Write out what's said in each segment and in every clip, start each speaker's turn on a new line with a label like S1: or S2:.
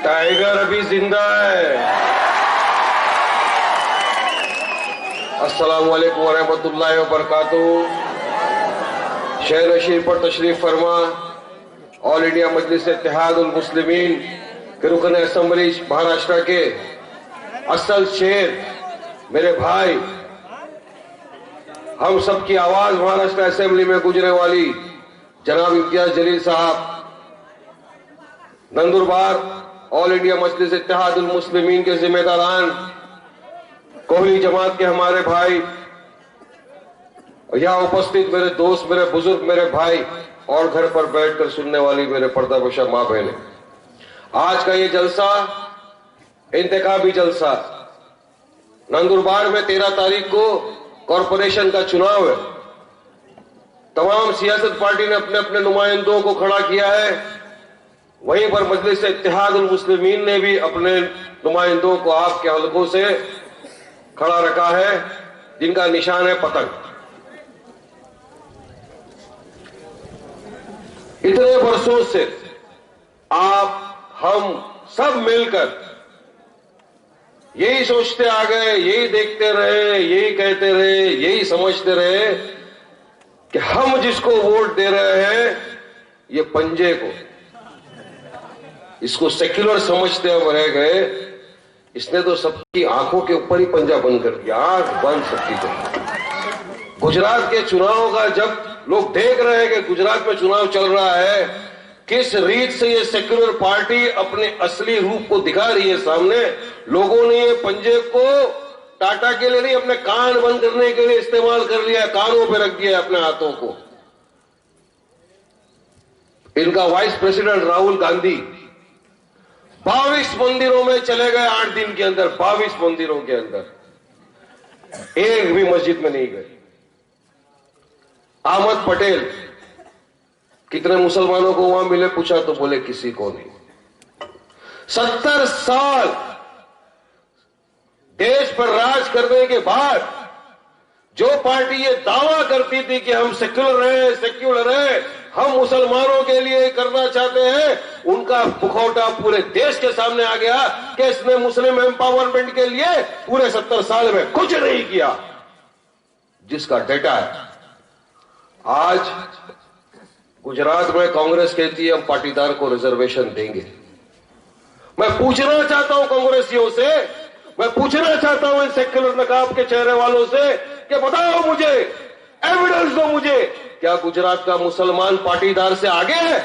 S1: Tiger अभी जिंदा है। अस्सलाम वालेकुम वरहमतुल्लाहि वबरकातुहू। शहर शरीफ पर तशरीफ फरमा ऑल इंडिया मजलिस इत्तेहादुल मुस्लिमीन के रुकन असेंबली महाराष्ट्र के असल शेर मेरे भाई, हम सबकी आवाज महाराष्ट्र असेंबली में गुजरने वाली जनाब इम्तियाज जलील साहब, नंदुरबार ऑल इंडिया मजलिस इत्तेहादुल मुस्लिमीन के जिम्मेदारान, कोहली जमात के हमारे भाई, यहाँ उपस्थित मेरे दोस्त, मेरे बुजुर्ग, मेरे भाई और घर पर बैठकर सुनने वाली मेरे पर्दापोशा मां बहने, आज का ये जलसा इंतखाबी जलसा, नंदुरबार में 13 तारीख को कॉरपोरेशन का चुनाव है। तमाम सियासत पार्टी ने अपने अपने नुमाइंदों को खड़ा किया है, वहीं पर मजलिस इत्तेहादुल मुस्लिमीन ने भी अपने नुमाइंदों को आपके हलकों से खड़ा रखा है, जिनका निशान है पतंग। इतने वर्षों से आप हम सब मिलकर यही सोचते आ गए, यही देखते रहे, यही कहते रहे, यही समझते रहे कि हम जिसको वोट दे रहे हैं ये पंजे को, इसको सेक्युलर समझते हम रह गए। इसने तो सबकी आंखों के ऊपर ही पंजा बंद कर दिया, आंख बंद सबकी को। गुजरात के चुनाव का जब लोग देख रहे हैं कि गुजरात में चुनाव चल रहा है, किस रीत से ये सेक्युलर पार्टी अपने असली रूप को दिखा रही है सामने, लोगों ने ये पंजे को टाटा के लिए नहीं, अपने कान बंद करने के लिए इस्तेमाल कर लिया, कानों पे रख दिया अपने हाथों को। इनका वाइस प्रेसिडेंट राहुल गांधी 22 मंदिरों में चले गए 8 दिन के अंदर, 22 मंदिरों के अंदर एक भी मस्जिद में नहीं गए। अहमद पटेल कितने मुसलमानों को वहां मिले, पूछा तो बोले किसी को नहीं। 70 साल देश पर राज करने के बाद जो पार्टी ये दावा करती थी कि हम सेक्युलर है, हम मुसलमानों के लिए करना चाहते हैं, उनका मुखौटा पूरे देश के सामने आ गया कि इसने मुस्लिम एम्पावरमेंट के लिए पूरे 70 साल में कुछ नहीं किया, जिसका डेटा है। आज गुजरात में कांग्रेस कहती है हम पाटीदार को रिजर्वेशन देंगे। मैं पूछना चाहता हूं कांग्रेसियों से, मैं पूछना चाहता हूं इन सेक्युलर नकाब के चेहरे वालों से कि बताओ मुझे, एविडेंस दो मुझे, क्या गुजरात का मुसलमान पाटीदार से आगे है?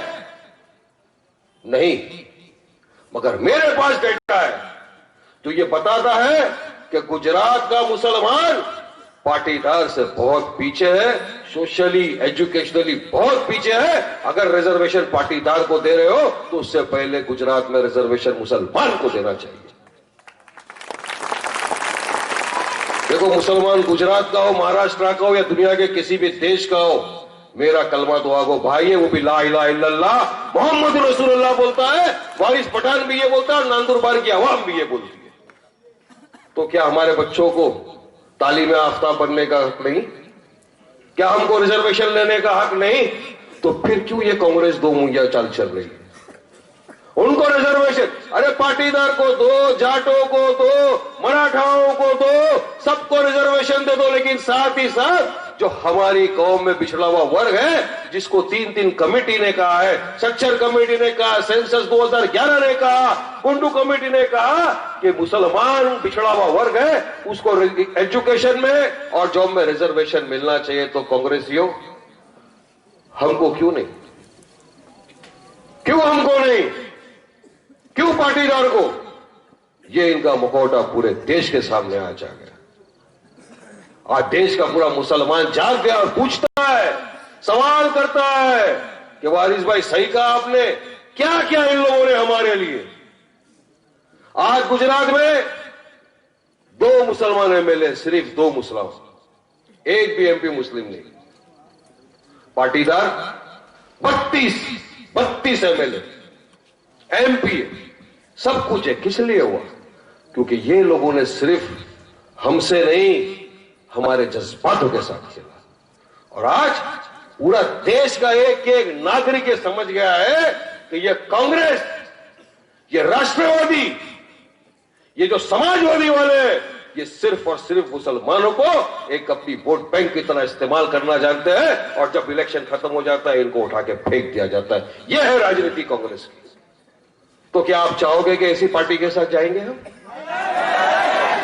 S1: नहीं, मगर मेरे पास डेटा है तो ये बताता है कि गुजरात का मुसलमान पाटीदार से बहुत पीछे है, सोशली एजुकेशनली बहुत पीछे है। अगर रिजर्वेशन पाटीदार को दे रहे हो तो उससे पहले गुजरात में रिजर्वेशन मुसलमान को देना चाहिए। देखो, मुसलमान गुजरात का हो, महाराष्ट्र का हो या दुनिया के किसी भी देश का हो, मेरा कलमा दुआ को भाई है, वो भी ला इलाहा इल्लल्लाह मोहम्मद रसूलुल्लाह बोलता है, वारिस पठान भी ये बोलता है और नंदुरबार की आवाम भी ये बोलती है। तो क्या हमारे बच्चों को तालीम आफ्ताब बनने का हक नहीं? क्या हमको रिजर्वेशन लेने का हक नहीं? तो फिर क्यों ये कांग्रेस दो मुंहिया चाल चल रही है? उनको रिजर्वेशन, अरे पाटीदार को दो, जाटों को दो, मराठाओं को दो, सबको रिजर्वेशन दे दो, लेकिन साथ ही साथ जो हमारी कौम में पिछड़ा हुआ वर्ग है, जिसको 3 कमेटी ने कहा है, सच्चर कमेटी ने कहा, सेंसस 2011 ने कहा, कुंडू कमेटी ने कहा कि मुसलमान पिछड़ा हुआ वर्ग है, उसको एजुकेशन में और जॉब में रिजर्वेशन मिलना चाहिए। तो कांग्रेसियों, हमको क्यों नहीं? क्यों हमको नहीं? क्यों पाटीदार को? ये इनका मुखौटा पूरे देश के सामने आ जा गया। आज देश का पूरा मुसलमान जाग गया और पूछता है, सवाल करता है कि वारिस भाई सही कहा आपने, क्या क्या इन लोगों ने हमारे लिए। आज गुजरात में 2 मुसलमान एमएलए, सिर्फ 2 मुसलमान, एक भी एमपी मुस्लिम नहीं। पाटीदार 32 एमएलए, एमपी, सब कुछ है। किस लिए हुआ? क्योंकि ये लोगों ने सिर्फ हमसे नहीं, हमारे जज्बातों के साथ खेला। और आज पूरा देश का एक एक नागरिक ये समझ गया है कि ये कांग्रेस ये राष्ट्रवादी, ये जो समाजवादी वाले, ये सिर्फ और सिर्फ मुसलमानों को एक अपनी वोट बैंक की तरह इस्तेमाल करना जानते हैं, और जब इलेक्शन खत्म हो जाता है इनको उठा के फेंक दिया जाता है। यह है राजनीति कांग्रेस की। तो क्या आप चाहोगे कि ऐसी पार्टी के साथ जाएंगे हम?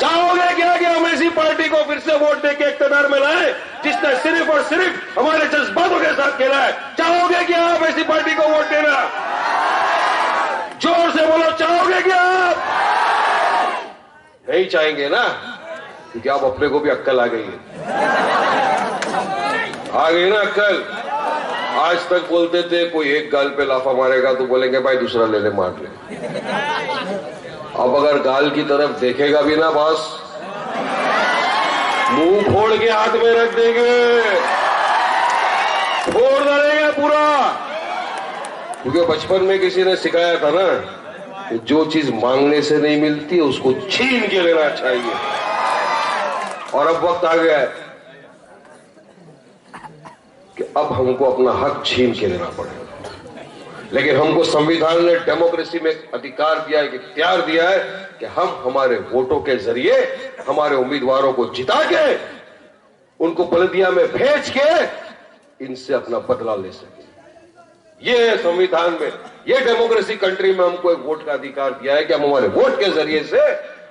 S1: चाहोगे क्या कि हम ऐसी पार्टी को फिर से वोट देके इख्तियार में लाएं जिसने सिर्फ और सिर्फ हमारे जज्बातों के साथ खेला है? चाहोगे क्या आप ऐसी पार्टी को वोट देना? जोर से बोलो, चाहोगे क्या आप? नहीं चाहेंगे ना, क्योंकि आप अपने को भी अक्ल आ गई है। आ गई ना अक्ल। आज तक बोलते थे कोई एक गाल पे लाफा मारेगा तो बोलेंगे भाई दूसरा ले ले, मार ले। अब अगर गाल की तरफ देखेगा भी ना बॉस, मुंह फोड़ के हाथ में रख देंगे, फोड़ डालेंगे पूरा। क्योंकि बचपन में किसी ने सिखाया था ना कि जो चीज मांगने से नहीं मिलती उसको छीन के लेना चाहिए। और अब वक्त आ गया है कि अब हमको अपना हक छीन के लेना पड़ेगा। लेकिन हमको संविधान ने डेमोक्रेसी में अधिकार दिया है, इख्तियार दिया है कि हम हमारे वोटों के जरिए हमारे उम्मीदवारों को जिता के उनको बल्दिया में भेज के इनसे अपना बदला ले सके। ये है संविधान में, ये डेमोक्रेसी कंट्री में हमको एक वोट का अधिकार दिया है कि हम हमारे वोट के जरिए से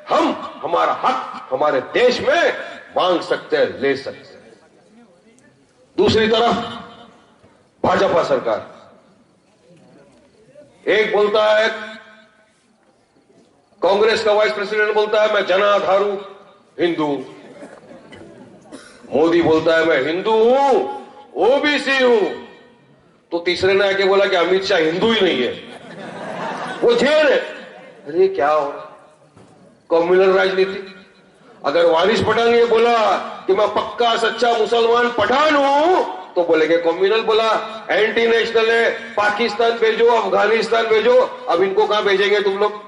S1: हम हमारा हक हमारे देश में मांग सकते हैं, ले सकते हैं। दूसरी तरफ भाजपा सरकार, एक बोलता है, कांग्रेस का वाइस प्रेसिडेंट बोलता है मैं जनाधारू हिंदू, मोदी बोलता है मैं हिंदू हूं, ओबीसी हूं, तो तीसरे ने आके बोला कि अमित शाह हिंदू ही नहीं है, वो जेल है। अरे क्या हो रहा, कम्युनल राजनीति। अगर वारिस पठान ये बोला कि मैं पक्का सच्चा मुसलमान पठान हूं तो बोलेंगे कम्युनल बोला, एंटी नेशनल है, पाकिस्तान भेजो, अफगानिस्तान भेजो। अब इनको कहां भेजेंगे तुम लोग?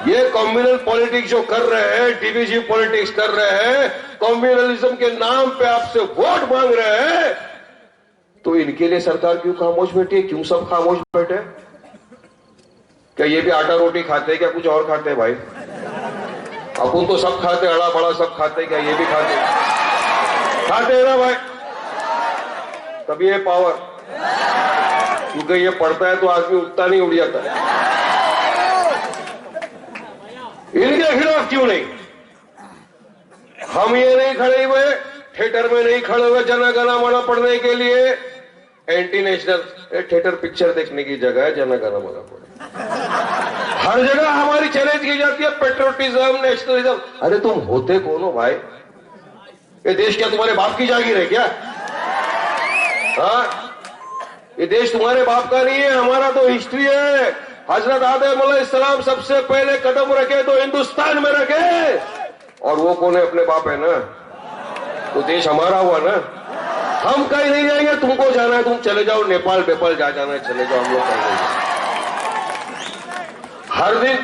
S1: ये कम्युनल पॉलिटिक्स जो कर रहे हैं, डिविजिव पॉलिटिक्स कर रहे हैं, कम्युनलिज्म के नाम पे आपसे वोट मांग रहे हैं, तो इनके लिए सरकार क्यों खामोश बैठी है? क्यों सब खामोश बैठे? क्या ये भी आटा रोटी खाते हैं? क्या कुछ और खाते हैं? भाई अपन तो सब खाते, अड़ा बड़ा सब खाते, क्या ये भी खाते हैं ना भाई? तभी ये पावर, क्योंकि ये पढ़ता है तो आदमी उठता नहीं, उड़ जाता है। इनके खिलाफ क्यों नहीं? हम ये नहीं खड़े हुए, थिएटर में नहीं खड़े हुए जन गण मन पढ़ने के लिए। एंटी नेशनल थिएटर पिक्चर देखने की जगह है, जन गण मन पढ़े। हर जगह हमारी चैलेंज की जाती है, पेट्रोटिज्म, नेशनलिज्म। अरे तुम होते कौन हो भाई? ये देश क्या तुम्हारे बाप की जागीर है क्या? हाँ, ये देश तुम्हारे बाप का नहीं है, हमारा तो हिस्ट्री है। हजरत आदम अलैहिस्सलाम सबसे पहले कदम रखे तो हिंदुस्तान में रखे, और वो कौन है? अपने बाप है ना, तो देश हमारा हुआ ना। हम कहीं नहीं जाएंगे, तुमको जाना है तुम चले जाओ, नेपाल बेपाल जा जाना है चले जाओ, हम लोग कहीं नहीं। हर दिन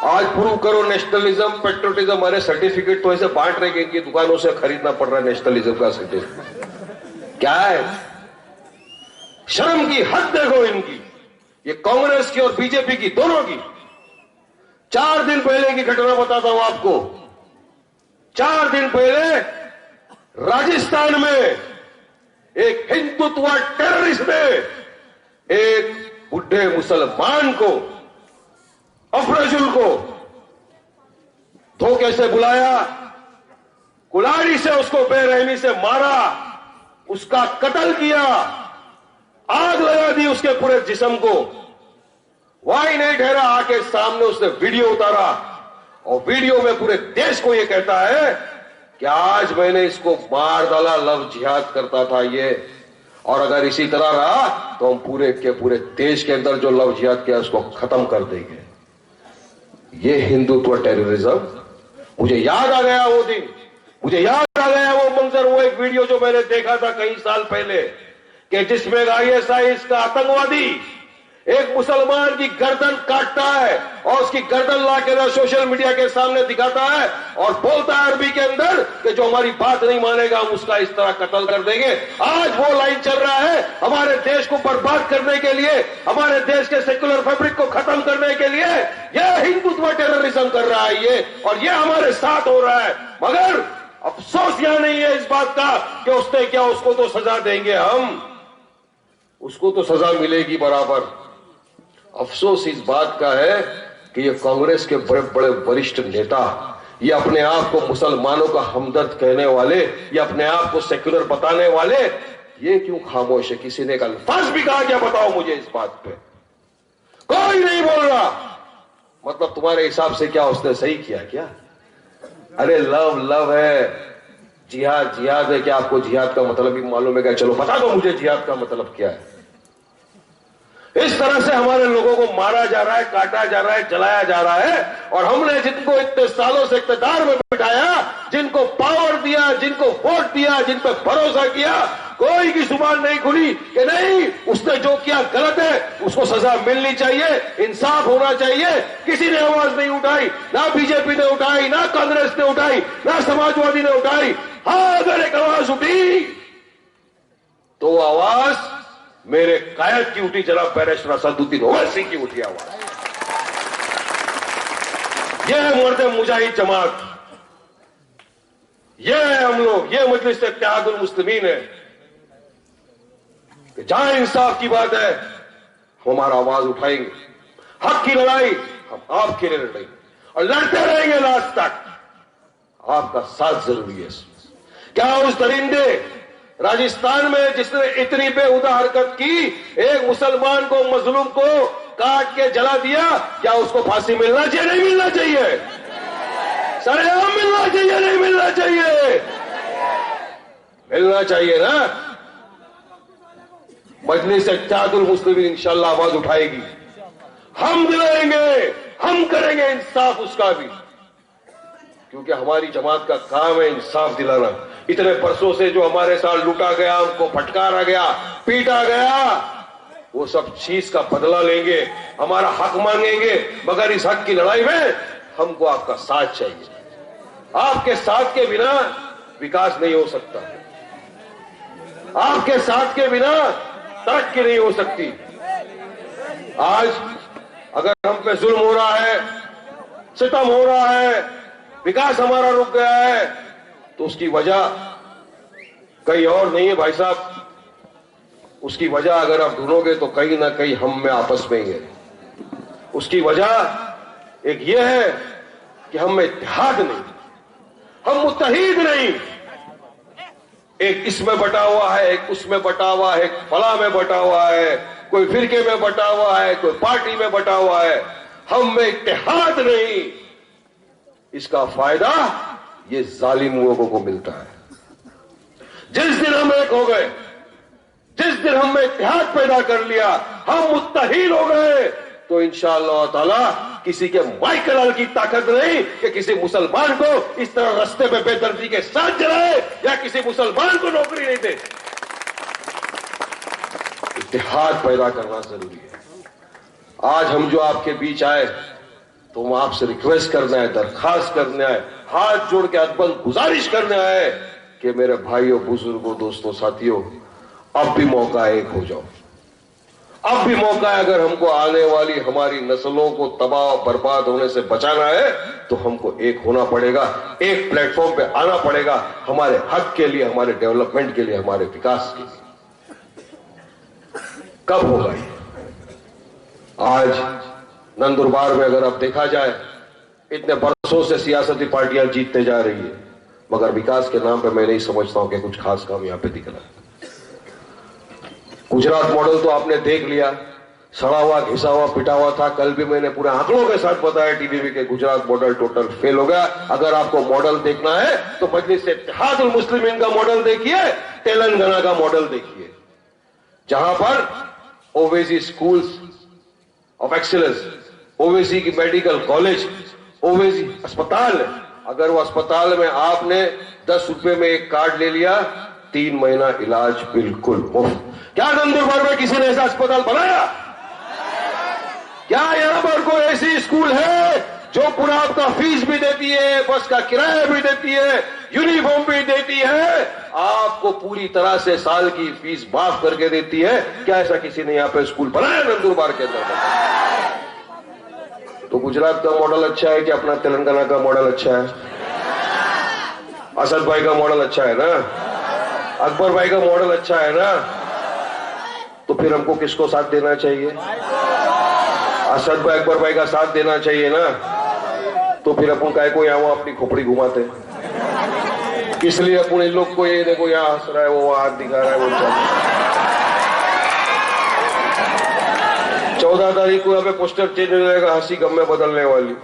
S1: आज प्रूव करो नेशनलिज्म, पेट्रोटिज्म। अरे सर्टिफिकेट तो ऐसे बांट रहे कि इनकी दुकानों से खरीदना पड़ रहा है नेशनलिज्म का सर्टिफिकेट। क्या है? शर्म की हद देखो इनकी, ये कांग्रेस की और बीजेपी की, दोनों की। 4 दिन पहले की घटना बताता हूं आपको। 4 दिन पहले राजस्थान में एक हिंदुत्व टेररिस्ट ने एक बुढ़े मुसलमान को, अफरजुल को धोखे से बुलाया, कुल्हाड़ी से उसको बेरहमी से मारा, उसका कत्ल किया, आग लगा दी उसके पूरे जिस्म को। वही नहीं ठहरा, आके सामने उसने वीडियो उतारा, और वीडियो में पूरे देश को यह कहता है कि आज मैंने इसको मार डाला, लव जिहाद करता था ये, और अगर इसी तरह रहा तो हम पूरे के पूरे देश के अंदर जो लव जिहाद किया उसको खत्म कर देंगे। ये हिंदुत्व टेररिज्म। मुझे याद आ गया वो दिन, मुझे याद आ गया वो मंजर, वो एक वीडियो जो मैंने देखा था कई साल पहले, कि जिसमें ISIS का आतंकवादी एक मुसलमान की गर्दन काटता है और उसकी गर्दन लाकर सोशल मीडिया के सामने दिखाता है और बोलता है अरबी के अंदर कि जो हमारी बात नहीं मानेगा हम उसका इस तरह कत्ल कर देंगे। आज वो लाइन चल रहा है हमारे देश को बर्बाद करने के लिए, हमारे देश के सेक्युलर फैब्रिक को खत्म करने के लिए। यह हिंदुत्व टेररिज्म कर रहा है ये, और ये हमारे साथ हो रहा है। मगर अफसोस यहां नहीं है इस बात का कि उसने क्या, उसको तो सजा देंगे हम, उसको तो सजा मिलेगी बराबर। अफसोस इस बात का है कि ये कांग्रेस के बड़े बड़े वरिष्ठ नेता, ये अपने आप को मुसलमानों का हमदर्द कहने वाले, ये अपने आप को सेक्युलर बताने वाले, ये क्यों खामोश है? किसी ने एक अल्फाज भी कहा क्या? बताओ मुझे इस बात पे। कोई नहीं बोल रहा। मतलब तुम्हारे हिसाब से क्या उसने सही किया क्या? अरे लव लव है, जिहाद जिहाद है। क्या आपको जिहाद का मतलब भी मालूम है क्या? चलो बता दो मुझे जिहाद का मतलब क्या है। इस तरह से हमारे लोगों को मारा जा रहा है, काटा जा रहा है, जलाया जा रहा है, और हमने जिनको इतने सालों से इख्तियार में बिठाया, जिनको पावर दिया, जिनको वोट दिया, जिन पर भरोसा किया, कोई की जुबान नहीं खुली कि नहीं उसने जो किया गलत है, उसको सजा मिलनी चाहिए, इंसाफ होना चाहिए। किसी ने आवाज नहीं उठाई, ना बीजेपी ने उठाई, ना कांग्रेस ने उठाई, ना समाजवादी ने उठाई। हाँ, अगर एक आवाज उठी तो आवाज मेरे कायद की उठी, जनाब बैरिस्टर असदुद्दीन ओवैसी की उठी आवाज। यह है मर्द मुजाहिद जमात, यह है हम लोग, यह मजलिस इत्तेहादुल मुस्लिमीन है। जहां इंसाफ की बात है हम हमारा आवाज उठाएंगे। हक की लड़ाई हम आपके लिए लड़ेंगे और लड़ते रहेंगे लास्ट तक। आपका साथ जरूरी है। क्या उस दरिंदे राजस्थान में जिसने इतनी बेहुदा हरकत की, एक मुसलमान को, मजलूम को काट के जला दिया, क्या उसको फांसी मिलना चाहिए? नहीं मिलना चाहिए? सरेआम मिलना चाहिए? नहीं मिलना चाहिए? मिलना चाहिए ना। मजलिस इत्तेहादुल मुस्लिमीन इंशाअल्लाह आवाज उठाएगी, हम दिलाएंगे, हम करेंगे इंसाफ उसका भी, क्योंकि हमारी जमात का काम है इंसाफ दिलाना। इतने बरसों से जो हमारे साथ लूटा गया, उनको फटकारा गया, पीटा गया, वो सब चीज का बदला लेंगे, हमारा हक मांगेंगे। मगर इस हक की लड़ाई में हमको आपका साथ चाहिए। आपके साथ के बिना विकास नहीं हो सकता, आपके साथ के बिना तरक्की नहीं हो सकती। आज अगर हम पे जुल्म हो रहा है, सितम हो रहा है, विकास हमारा रुक गया है, तो उसकी वजह कहीं और नहीं है भाई साहब। उसकी वजह अगर आप ढूंढोगे तो कहीं ना कहीं हम में आपस में ही है। उसकी वजह एक ये है कि हम में इत्तेहाद नहीं, हम मुत्तहीद नहीं। एक इसमें बटा हुआ है, एक उसमें बटा हुआ है, एक फला में बटा हुआ है, कोई फिरके में बटा हुआ है, कोई पार्टी में बटा हुआ है। हम में इत्तेहाद नहीं। इसका फायदा ये जालिम लोगों को मिलता है। जिस दिन हम एक हो गए, जिस दिन हम में इत्तेहाद पैदा कर लिया, हम मुत्तहीद हो गए, तो इंशाअल्लाह ताला किसी के माइकल की ताकत नहीं कि किसी मुसलमान को इस तरह रास्ते पे बेदर्दी के साथ जलाए या किसी मुसलमान को नौकरी नहीं दे। इत्तेहाद पैदा करना जरूरी है। आज हम जो आपके बीच आए तो हम आपसे रिक्वेस्ट करना है, दरखास्त करना है, हाथ जोड़ के अदबन गुजारिश करना है कि मेरे भाइयों, बुजुर्गों, दोस्तों, साथियों, अब भी मौका एक हो जाओ। अब भी मौका है। अगर हमको आने वाली हमारी नस्लों को तबाह बर्बाद होने से बचाना है तो हमको एक होना पड़ेगा, एक प्लेटफॉर्म पे आना पड़ेगा, हमारे हक के लिए, हमारे डेवलपमेंट के लिए, हमारे विकास के लिए। कब होगा ये? आज नंदुरबार में अगर अब देखा जाए, इतने बरसों से सियासती पार्टियां जीतते जा रही है, मगर विकास के नाम पे मैं नहीं समझता हूं कि कुछ खास काम यहां पे दिख रहा है। गुजरात मॉडल तो आपने देख लिया, सड़ा हुआ, घिसा हुआ, पिटा हुआ था। कल भी मैंने पूरे आंकड़ों के साथ बताया टीवी में कि गुजरात मॉडल टोटल फेल हो गया। अगर आपको मॉडल देखना है तो मजलिस इत्तेहादुल मुस्लिमीन का मॉडल देखिए, तेलंगाना का मॉडल देखिए, जहां पर Owaisi schools of excellence, Owaisi की मेडिकल कॉलेज, ओवैसी अस्पताल है। अगर वो अस्पताल में आपने 10 रुपए में एक कार्ड ले लिया, 3 महीना इलाज बिल्कुल मुफ्त। क्या नंदुरबार में किसी ने ऐसा अस्पताल बनाया? क्या यहां पर कोई ऐसी स्कूल है जो पूरा आपका फीस भी देती है, बस का किराया भी देती है, यूनिफॉर्म भी देती है, आपको पूरी तरह से साल की फीस माफ करके देती है? क्या ऐसा किसी ने यहां पे स्कूल बनाया नंदुरबार के अंदर? तो गुजरात का मॉडल अच्छा है कि अपना तेलंगाना का मॉडल अच्छा है? असद भाई का मॉडल अच्छा है ना? अकबर भाई का मॉडल अच्छा है ना? तो फिर हमको किसको साथ देना चाहिए? असद भाई अकबर भाई का साथ देना चाहिए ना? तो फिर अपन काय को यहाँ अपनी खोपड़ी घुमाते, इसलिए अपन इन लोग को ये देखो यहाँ हंस रहा है, वो हाथ दिखा रहा है, वो चल 14 तारीख को यहाँ पे पोस्टर चेंज हो जाएगा, हंसी गम में बदलने वाली,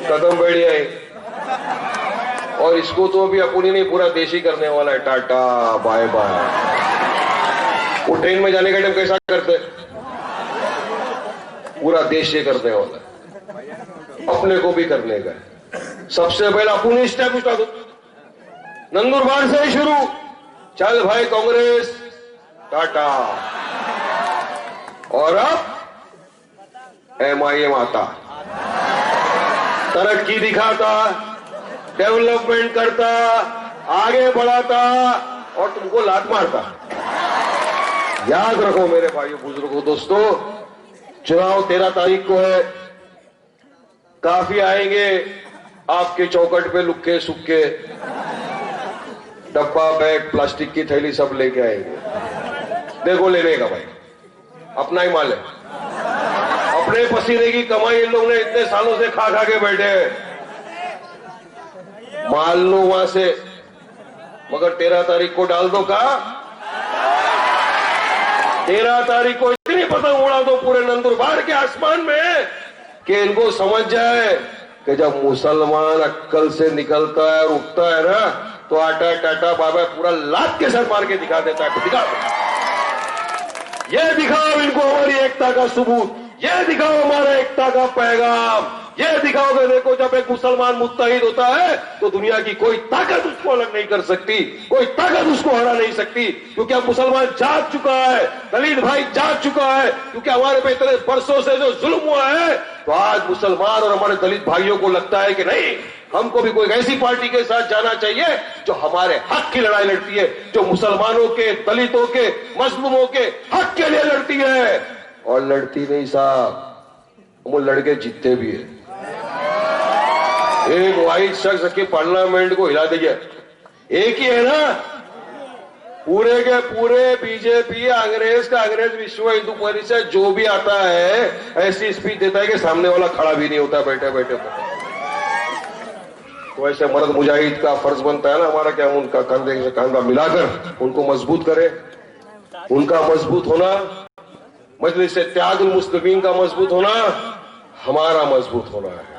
S1: कदम बढ़िया है। और इसको तो अभी अपन ही नहीं, पूरा देश ही करने वाला है। Tata bye bye. वो ट्रेन में जाने का टाइम कैसा करते, पूरा देश ये करने वाला है, अपने को भी करने का है। सबसे पहले अपन ही स्टेप उठा दो, नंदुरबार से ही शुरू। चल भाई कांग्रेस टाटा, और अब MIM आता, तरक्की दिखाता, डेवलपमेंट करता, आगे बढ़ाता और तुमको लात मारता। याद रखो मेरे भाइयों बुजुर्गों दोस्तों, चुनाव 13 तारीख को है। काफी आएंगे आपके चौखट पे लुक्के सुक्के, डब्बा बैग प्लास्टिक की थैली सब लेके आएंगे। देखो लेने का भाई, अपना ही माल है, अपने पसीने की कमाई इन लोगों ने इतने सालों से खा खा के बैठे हैं। माल लो वहां से, मगर 13 तारीख को डाल दो का, 13 तारीख को इतनी पतंग उड़ा दो पूरे नंदुरबार के आसमान में कि इनको समझ जाए कि जब मुसलमान अक्कल से निकलता है और उठता है ना, तो आटा टाटा बाबा पूरा लात के सर मार के दिखा देता है। दिखा, ये दिखाओ इनको हमारी एकता का सबूत, ये दिखाओ हमारा एकता का पैगाम, ये दिखाओ कि देखो जब एक मुसलमान मुत्तहिद होता है तो दुनिया की कोई ताकत उसको अलग नहीं कर सकती, कोई ताकत उसको हरा नहीं सकती, क्योंकि अब मुसलमान जाग चुका है, दलित भाई जाग चुका है, क्योंकि हमारे पे इतने बरसों से जो जुल्म हुआ है, तो आज मुसलमान और हमारे दलित भाइयों को लगता है कि नहीं, हमको भी कोई ऐसी पार्टी के साथ जाना चाहिए जो हमारे हक की लड़ाई लड़ती है, जो मुसलमानों के, दलितों के, मजलूमों के हक के लिए लड़ती है। और लड़ती नहीं साहब, वो लड़के जीतते भी है। एक वाहिद शख्स के पार्लियामेंट को हिला दिया, एक ही है ना, पूरे के पूरे बीजेपी, अंग्रेज का अंग्रेज, विश्व हिंदू परिषद जो भी आता है ऐसी स्पीच देता है कि सामने वाला खड़ा भी नहीं होता बैठे बैठे। तो ऐसे मर्द मुजाहिद का फर्ज बनता है ना हमारा, क्या उनका कंधे से कंधा मिलाकर उनको मजबूत करे। उनका मजबूत होना, मजलिस इत्तेहादुल मुस्लिमीन का मजबूत होना, हमारा मजबूत होना है,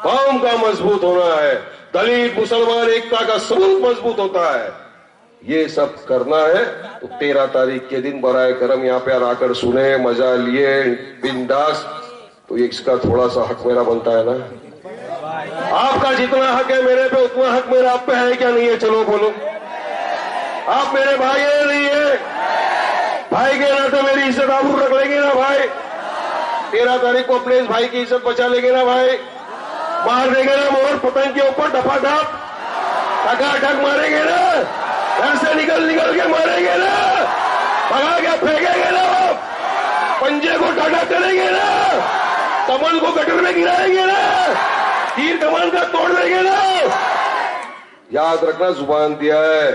S1: कौम का मजबूत होना है, दलित मुसलमान एकता का सबूत मजबूत होता है। ये सब करना है तो 13 तारीख के दिन बराए करम यहाँ पे आकर सुने, मजा लिए बिंदास, तो इसका थोड़ा सा हक मेरा बनता है ना। आपका जितना हक है मेरे पे, उतना हक मेरा आप पे है क्या नहीं है? चलो बोलो, आप मेरे भाई है नहीं है? भाई के नाते मेरी इज्जत आबरू रख लेंगे ना भाई? 13 तारीख को अपने इस भाई की इज्जत बचा लेंगे ना भाई? मार देंगे ना मोहर पतंग के ऊपर डपाडप, ठकाठक मारेंगे ना, घर से निकल निकल के मारेंगे ना, भगा के फेंकेंगे ना, पंजे को टाटा करेंगे ना, कमल को गटर में गिराएंगे ना, तीर कमान का तोड़ देंगे ना। याद रखना, जुबान दिया है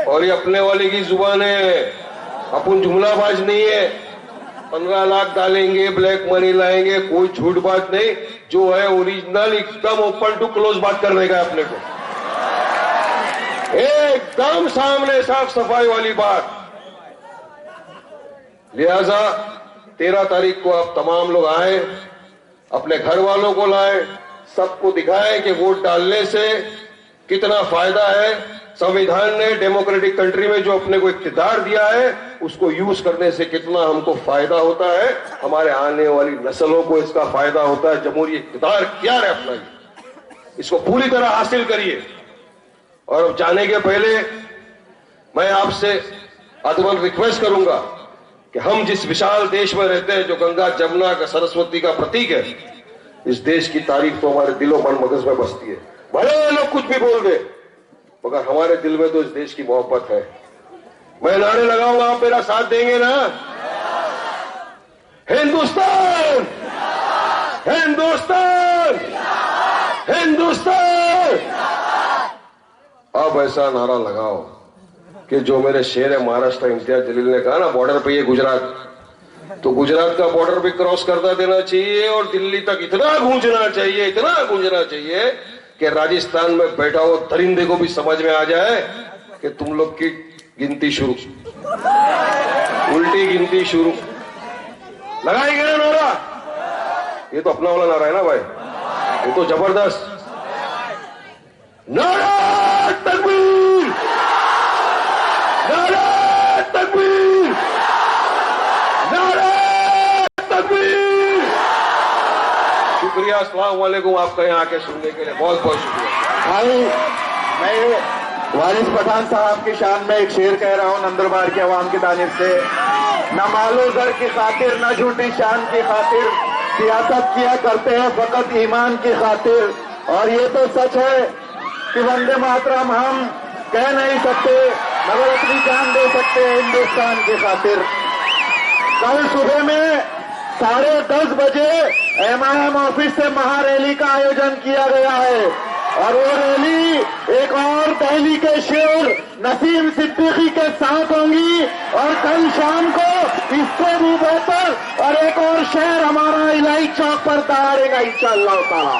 S1: और ये अपने वाले की जुबान है, अपन जुमलाबाज नहीं है। 15 लाख डालेंगे, ब्लैक मनी लाएंगे, कोई झूठ बात नहीं, जो है ओरिजिनल एकदम ओपन टू क्लोज बात करने का है अपने को, एकदम सामने साफ सफाई वाली बात। लिहाजा 13 तारीख को आप तमाम लोग आए, अपने घर वालों को लाए, सबको दिखाएं कि वोट डालने से कितना फायदा है। संविधान ने डेमोक्रेटिक कंट्री में जो अपने को इख्तियार दिया है उसको यूज करने से कितना हमको फायदा होता है, हमारे आने वाली नस्लों को इसका फायदा होता है। जमहूरी इख्तियार क्या है अपना, इसको पूरी तरह हासिल करिए। और अब जाने के पहले मैं आपसे अदबन रिक्वेस्ट करूंगा कि हम जिस विशाल देश में रहते हैं, जो गंगा जमुना का सरस्वती का प्रतीक है, इस देश की तारीफ तो हमारे दिलो मन मगज में बसती है। भले लोग कुछ भी बोल दे, मगर हमारे दिल में तो इस देश की मोहब्बत है। मैं नारे लगाऊंगा, आप मेरा साथ देंगे ना? हिंदुस्तान, हिंदुस्तान, हिंदुस्तान। अब ऐसा नारा लगाओ कि जो मेरे शेर है महाराष्ट्र इम्तियाज जलील ने कहा ना, बॉर्डर पे ये गुजरात, तो गुजरात का बॉर्डर भी क्रॉस करता देना चाहिए और दिल्ली तक इतना गूंजना चाहिए, इतना गूंजना चाहिए कि राजस्थान में बैठा हो दरिंदे को भी समझ में आ जाए कि तुम लोग की गिनती शुरू, उल्टी गिनती शुरू। लगाएंगे ना नारा? ये तो अपना वाला नारा है ना भाई, ये तो जबरदस्त नारा तकबीर, नारा तकबीर, नारा तकबीर। शुक्रिया, अस्सलाम वालेकुम, आपका यहाँ आके सुनने के लिए बहुत बहुत शुक्रिया।
S2: भाई मैं वारिस पठान साहब की शान में एक शेर कह रहा हूं नंदुरबार के अवाम की तारीफ से। न मालो घर की खातिर, न झूठी शान की खातिर, सियासत किया करते हैं फकत ईमान की खातिर। और ये तो सच है कि वंदे मातरम हम कह नहीं सकते, मगर अपनी जान दे सकते हैं हिंदुस्तान की खातिर। कल सुबह में 10:30 बजे MIM ऑफिस से महारैली का आयोजन किया गया है और वो रैली एक और दिल्ली के शेर नसीम सिद्दीकी के साथ होंगी और कल शाम को इससे भी बेहतर और एक और शहर हमारा इलाही चौक पर दहाड़ेगा इंशाअल्लाह ताला।